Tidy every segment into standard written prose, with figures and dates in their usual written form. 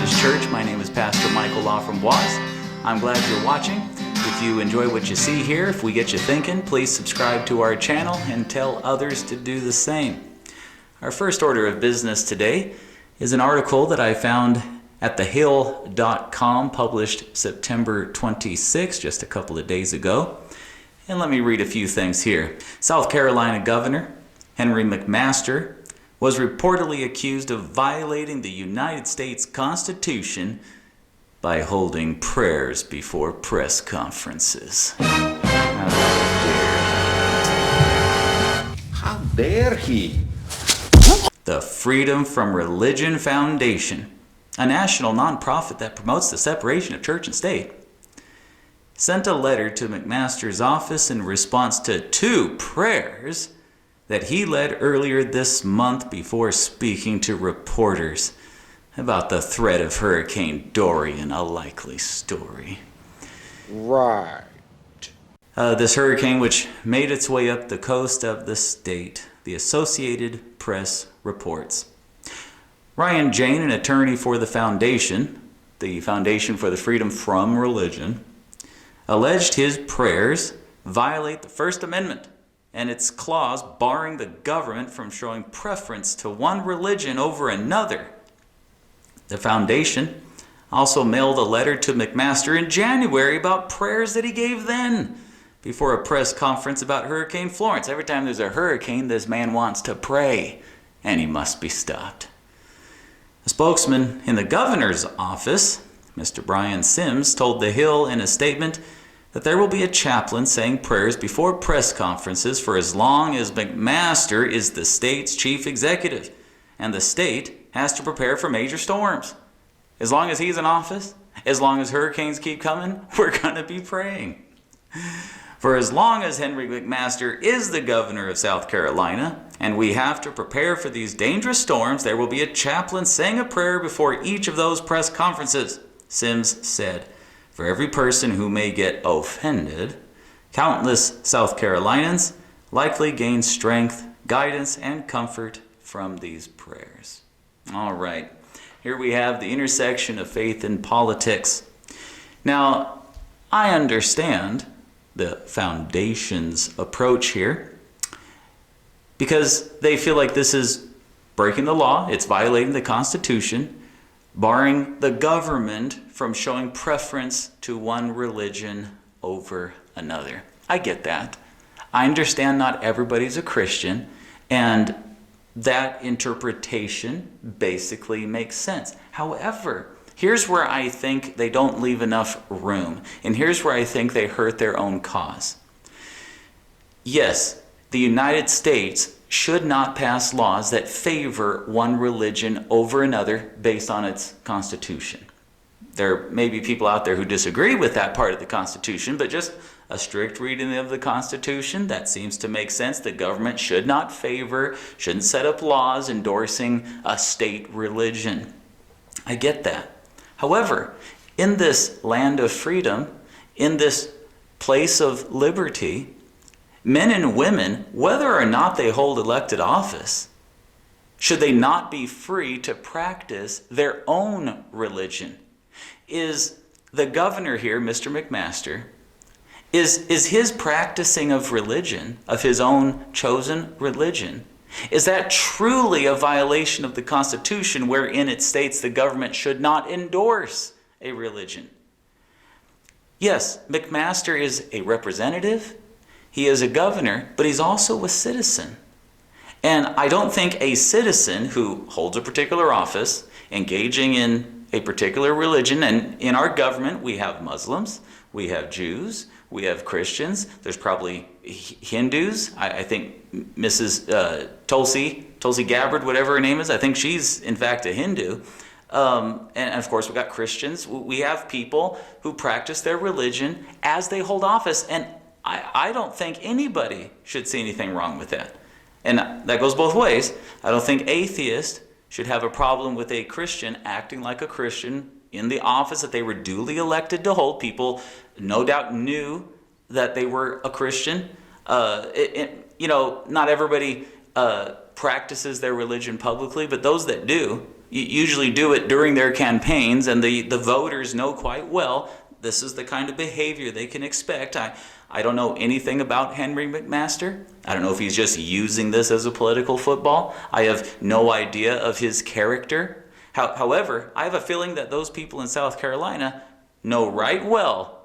Rebellious Church. My name is Pastor Michael Laframboise. I'm glad you're watching. If you enjoy what you see here, if we get you thinking, please subscribe to our channel and tell others to do the same. Our first order of business today is an article that I found at thehill.com, published September 26, just a couple of days ago. And let me read a few things here. South Carolina Governor Henry McMaster was reportedly accused of violating the United States Constitution by holding prayers before press conferences. How dare he? The Freedom from Religion Foundation, a national nonprofit that promotes the separation of church and state, sent a letter to McMaster's office in response to two prayers that he led earlier this month before speaking to reporters about the threat of Hurricane Dorian, a likely story. Right. This hurricane, which made its way up the coast of the state, the Associated Press reports. Ryan Jane, an attorney for the Foundation for the Freedom from Religion, alleged his prayers violate the First Amendment and its clause barring the government from showing preference to one religion over another. The Foundation also mailed a letter to McMaster in January about prayers that he gave then, before a press conference about Hurricane Florence. Every time there's a hurricane, this man wants to pray, and he must be stopped. A spokesman in the governor's office, Mr. Brian Sims, told The Hill in a statement that there will be a chaplain saying prayers before press conferences for as long as McMaster is the state's chief executive, and the state has to prepare for major storms. As long as he's in office, as long as hurricanes keep coming, we're going to be praying. For as long as Henry McMaster is the governor of South Carolina, and we have to prepare for these dangerous storms, there will be a chaplain saying a prayer before each of those press conferences, Sims said. For every person who may get offended, countless South Carolinians likely gain strength, guidance, and comfort from these prayers. All right, here we have the intersection of faith and politics. Now, I understand the Foundation's approach here because they feel like this is breaking the law, it's violating the Constitution, barring the government from showing preference to one religion over another. I get that. I understand not everybody's a Christian, and that interpretation basically makes sense. However, here's where I think they don't leave enough room, and here's where I think they hurt their own cause. Yes, the United States should not pass laws that favor one religion over another based on its Constitution. There may be people out there who disagree with that part of the Constitution, but just a strict reading of the Constitution, that seems to make sense. The government should not favor, shouldn't set up laws endorsing a state religion. I get that. However, in this land of freedom, in this place of liberty, men and women, whether or not they hold elected office, should they not be free to practice their own religion? Is the governor here, Mr. McMaster, is his practicing of religion, of his own chosen religion, is that truly a violation of the Constitution wherein it states the government should not endorse a religion? Yes, McMaster is a representative, he is a governor, but he's also a citizen. And I don't think a citizen who holds a particular office, engaging in a particular religion, and in our government we have Muslims, we have Jews, we have Christians, there's probably Hindus. I think Mrs. Tulsi Gabbard, whatever her name is, I think she's in fact a Hindu. And of course we've got Christians. We have people who practice their religion as they hold office, and I don't think anybody should see anything wrong with that. And that goes both ways. I don't think atheists should have a problem with a Christian acting like a Christian in the office that they were duly elected to hold. People no doubt knew that they were a Christian. Not everybody practices their religion publicly, but those that do, usually do it during their campaigns, and the voters know quite well this is the kind of behavior they can expect. I don't know anything about Henry McMaster. I don't know if he's just using this as a political football. I have no idea of his character. However, I have a feeling that those people in South Carolina know right well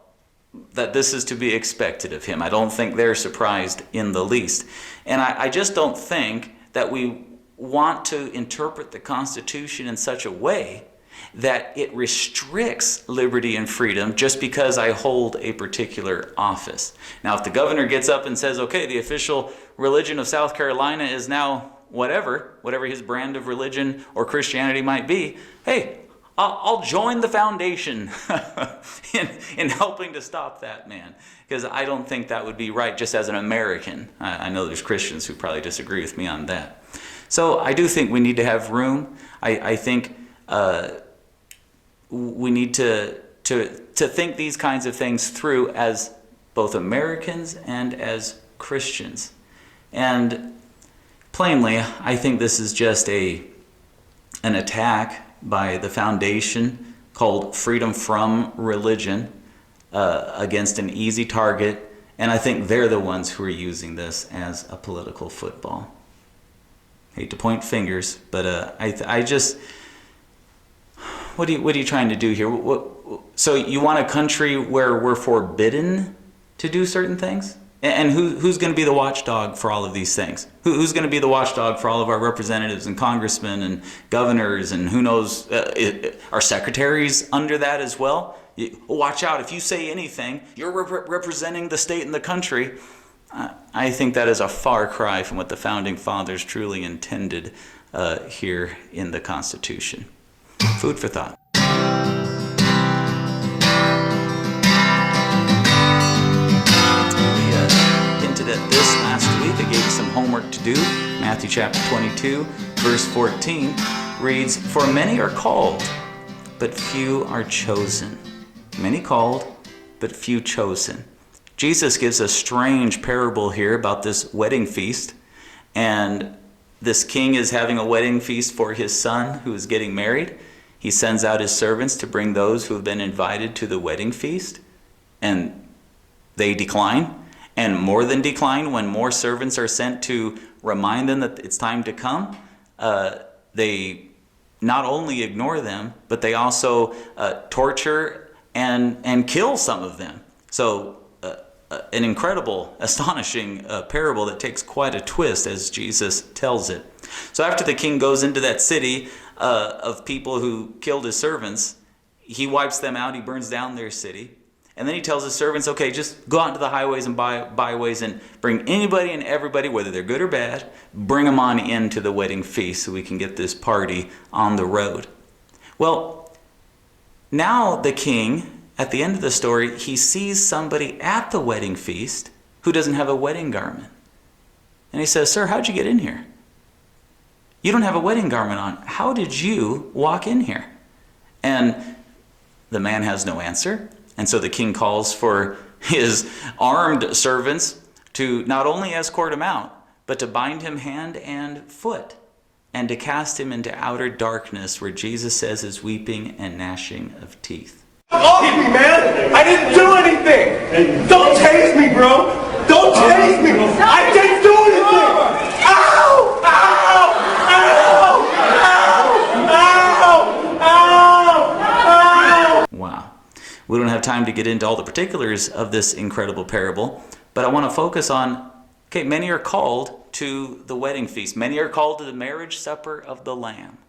that this is to be expected of him. I don't think they're surprised in the least. And I just don't think that we want to interpret the Constitution in such a way that it restricts liberty and freedom just because I hold a particular office. Now, if the governor gets up and says, okay, the official religion of South Carolina is now whatever his brand of religion or Christianity might be, hey, I'll join the foundation in helping to stop that man, because I don't think that would be right just as an American. I know there's Christians who probably disagree with me on that. So I do think we need to have room. I think we need to think these kinds of things through as both Americans and as Christians. And plainly, I think this is just an attack by the foundation called Freedom from Religion against an easy target, and I think they're the ones who are using this as a political football. Hate to point fingers, but I just, what are you trying to do here? So you want a country where we're forbidden to do certain things? And who's going to be the watchdog for all of these things? Who's going to be the watchdog for all of our representatives and congressmen and governors and who knows, are secretaries under that as well? Watch out, if you say anything, you're representing the state and the country. I think that is a far cry from what the Founding Fathers truly intended here in the Constitution. Food for thought. At this last week, I gave you some homework to do. Matthew chapter 22, verse 14 reads, "For many are called, but few are chosen." Many called, but few chosen. Jesus gives a strange parable here about this wedding feast. And this king is having a wedding feast for his son who is getting married. He sends out his servants to bring those who have been invited to the wedding feast. And they decline. And more than decline, when more servants are sent to remind them that it's time to come, they not only ignore them, but they also torture and kill some of them. So an incredible, astonishing parable that takes quite a twist as Jesus tells it. So after the king goes into that city of people who killed his servants, he wipes them out, he burns down their city. And then he tells his servants, okay, just go out into the highways and byways and bring anybody and everybody, whether they're good or bad, bring them on into the wedding feast so we can get this party on the road. Well, now the king, at the end of the story, he sees somebody at the wedding feast who doesn't have a wedding garment. And he says, "Sir, how'd you get in here? You don't have a wedding garment on. How did you walk in here?" And the man has no answer. And so the king calls for his armed servants to not only escort him out, but to bind him hand and foot and to cast him into outer darkness where Jesus says is weeping and gnashing of teeth. Off me, man! I didn't do anything! Don't tase me, bro! Don't tase me! I didn't do anything! Ow! Ow! Ow! Ow! Ow! Ow! Wow. We don't have time to get into all the particulars of this incredible parable, but I want to focus on, okay, many are called to the wedding feast. Many are called to the marriage supper of the Lamb.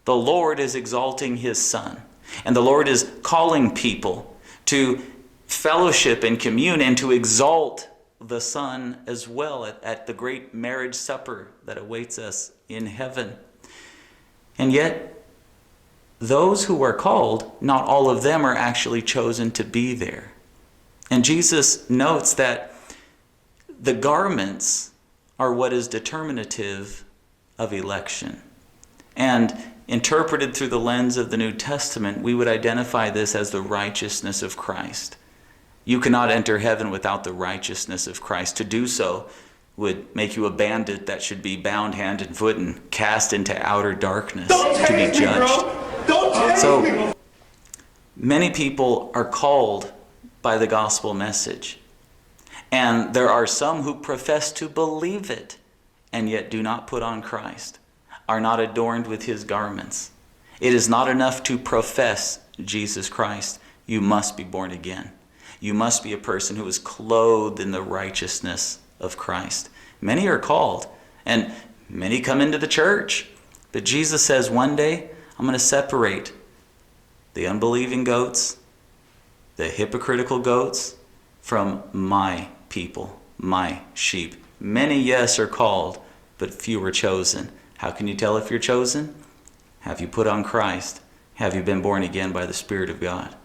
The Lord is exalting his Son, and the Lord is calling people to fellowship and commune and to exalt the Son as well at the great marriage supper that awaits us in heaven. And yet, those who are called, not all of them are actually chosen to be there. And Jesus notes that the garments are what is determinative of election. And interpreted through the lens of the New Testament, we would identify this as the righteousness of Christ. You cannot enter heaven without the righteousness of Christ. To do so, would make you a bandit that should be bound hand and foot and cast into outer darkness Don't to be tase me, judged. bro. Don't tase So me. many people are called by the gospel message. And there are some who profess to believe it and yet do not put on Christ, are not adorned with his garments. It is not enough to profess Jesus Christ. You must be born again. You must be a person who is clothed in the righteousness of Christ. Many are called, and many come into the church. But Jesus says one day, I'm going to separate the unbelieving goats, the hypocritical goats, from my people, my sheep. Many, yes, are called, but few are chosen. How can you tell if you're chosen? Have you put on Christ? Have you been born again by the Spirit of God?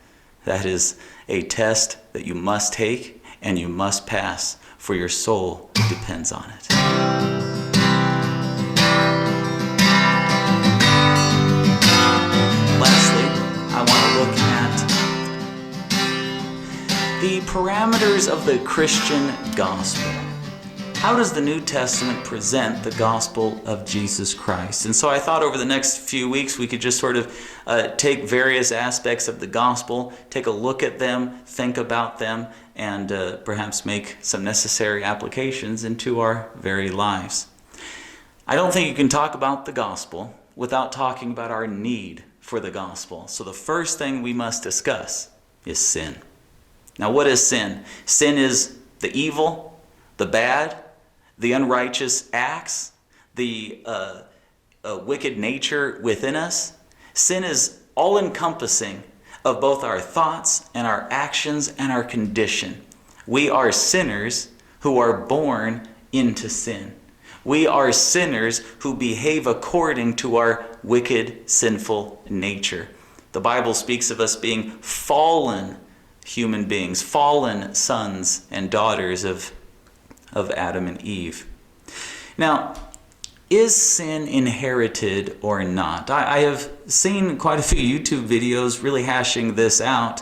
That is a test that you must take and you must pass, for your soul depends on it. Lastly, I want to look at the parameters of the Christian gospel. How does the New Testament present the gospel of Jesus Christ? And so I thought over the next few weeks we could just sort of take various aspects of the gospel, take a look at them, think about them, and perhaps make some necessary applications into our very lives. I don't think you can talk about the gospel without talking about our need for the gospel. So the first thing we must discuss is sin. Now, what is sin? Sin is the evil, the bad, the unrighteous acts, the wicked nature within us. Sin is all-encompassing of both our thoughts and our actions and our condition. We are sinners who are born into sin. We are sinners who behave according to our wicked, sinful nature. The Bible speaks of us being fallen human beings, fallen sons and daughters of Adam and Eve. Now, is sin inherited or not? I have seen quite a few YouTube videos really hashing this out.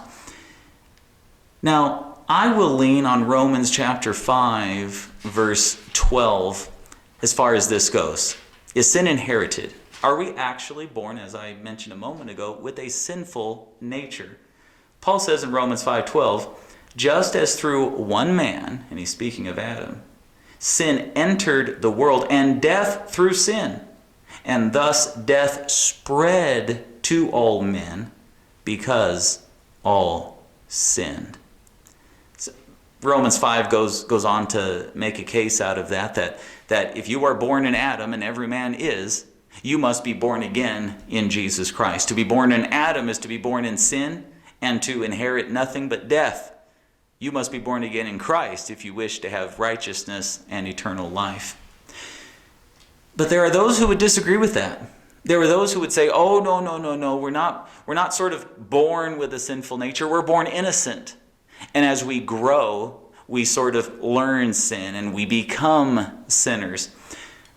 Now, I will lean on Romans chapter 5, verse 12, as far as this goes. Is sin inherited? Are we actually born, as I mentioned a moment ago, with a sinful nature? Paul says in Romans 5:12, just as through one man, and he's speaking of Adam, sin entered the world, and death through sin. And thus death spread to all men because all sinned. So Romans 5 goes on to make a case out of that if you are born in Adam, and every man is, you must be born again in Jesus Christ. To be born in Adam is to be born in sin and to inherit nothing but death. You must be born again in Christ if you wish to have righteousness and eternal life. But there are those who would disagree with that. There are those who would say, oh, no, we're not sort of born with a sinful nature. We're born innocent. And as we grow, we sort of learn sin and we become sinners.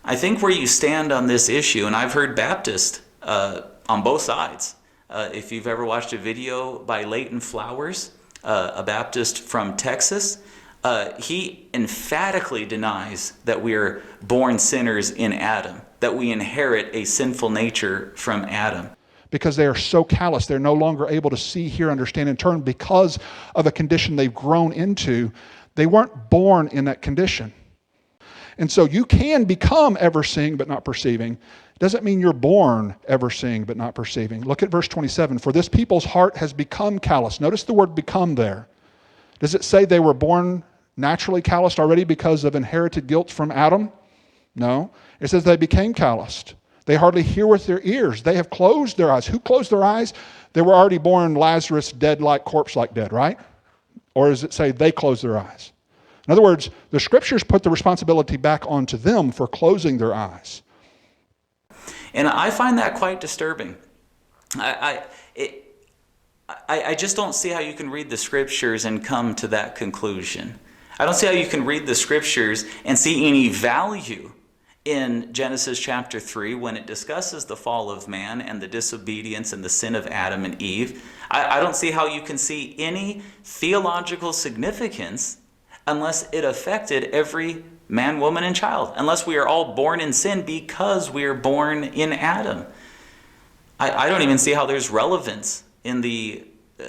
I think where you stand on this issue, and I've heard Baptists on both sides. If you've ever watched a video by Leighton Flowers, a Baptist from Texas, he emphatically denies that we are born sinners in Adam, that we inherit a sinful nature from Adam. Because they are so callous, they're no longer able to see, hear, understand, and turn because of a condition they've grown into. They weren't born in that condition. And so you can become ever seeing but not perceiving. Doesn't mean you're born ever seeing but not perceiving. Look at verse 27. For this people's heart has become callous. Notice the word become there. Does it say they were born naturally calloused already because of inherited guilt from Adam? No. It says they became calloused. They hardly hear with their ears. They have closed their eyes. Who closed their eyes? They were already born Lazarus, dead like, corpse like dead, right? Or does it say they closed their eyes? In other words, the scriptures put the responsibility back onto them for closing their eyes. And I find that quite disturbing. I just don't see how you can read the scriptures and come to that conclusion. I don't see how you can read the scriptures and see any value in Genesis chapter 3 when it discusses the fall of man and the disobedience and the sin of Adam and Eve. I don't see how you can see any theological significance unless it affected every man, woman, and child, unless we are all born in sin because we are born in Adam. I don't even see how there's relevance in the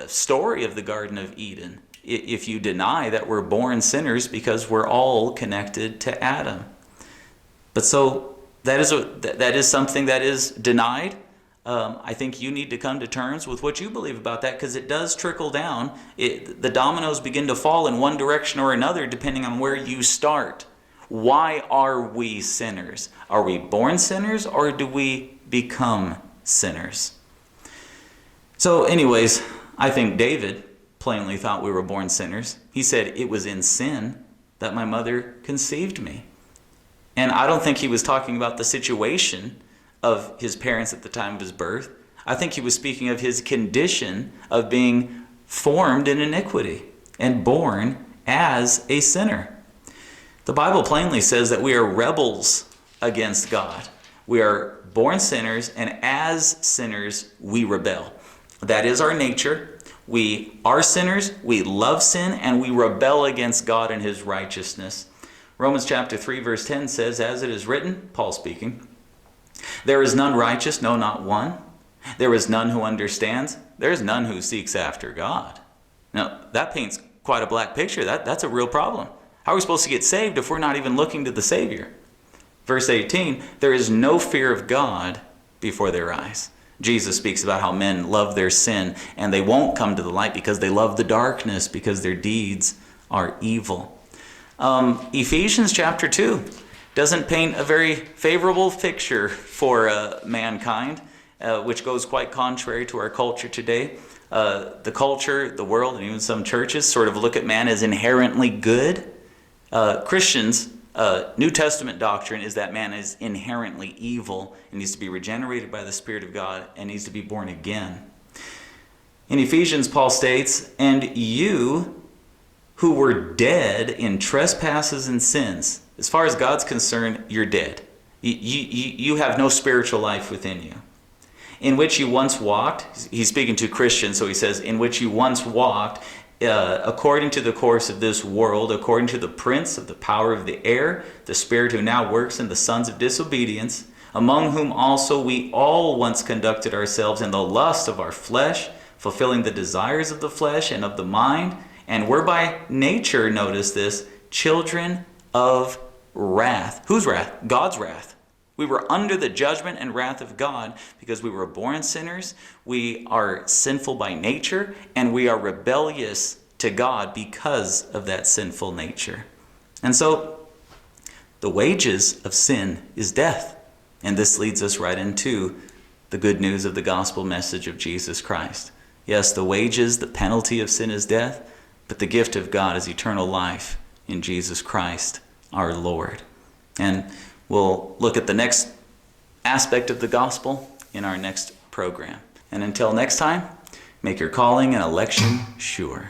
story of the Garden of Eden if you deny that we're born sinners because we're all connected to Adam. But so that is something that is denied. I think you need to come to terms with what you believe about that, because it does trickle down. The dominoes begin to fall in one direction or another depending on where you start. Why are we sinners? Are we born sinners, or do we become sinners? So anyways, I think David plainly thought we were born sinners. He said, "It was in sin that my mother conceived me." And I don't think he was talking about the situation of his parents at the time of his birth. I think he was speaking of his condition of being formed in iniquity and born as a sinner. The Bible plainly says that we are rebels against God. We are born sinners, and as sinners, we rebel. That is our nature. We are sinners, we love sin, and we rebel against God and his righteousness. Romans chapter 3 verse 10 says, "As it is written," Paul speaking, "There is none righteous, no, not one. There is none who understands. There is none who seeks after God." Now, that paints quite a black picture. That's a real problem. How are we supposed to get saved if we're not even looking to the Savior? Verse 18, "There is no fear of God before their eyes." Jesus speaks about how men love their sin, and they won't come to the light because they love the darkness, because their deeds are evil. Ephesians chapter 2 doesn't paint a very favorable picture for mankind, which goes quite contrary to our culture today. The culture, the world, and even some churches sort of look at man as inherently good. Christians, New Testament doctrine is that man is inherently evil and needs to be regenerated by the Spirit of God and needs to be born again. In Ephesians, Paul states, "And you who were dead in trespasses and sins," as far as God's concerned, you're dead. You have no spiritual life within you. "In which you once walked," he's speaking to Christians, so he says, "in which you once walked, according to the course of this world, according to the prince of the power of the air, the spirit who now works in the sons of disobedience, among whom also we all once conducted ourselves in the lust of our flesh, fulfilling the desires of the flesh and of the mind, and were by nature," notice this, "children of wrath." Whose wrath? God's wrath. We were under the judgment and wrath of God because we were born sinners, we are sinful by nature, and we are rebellious to God because of that sinful nature. And so, the wages of sin is death. And this leads us right into the good news of the gospel message of Jesus Christ. Yes, the wages, the penalty of sin is death, but the gift of God is eternal life in Jesus Christ, our Lord. And we'll look at the next aspect of the gospel in our next program. And until next time, make your calling and election sure.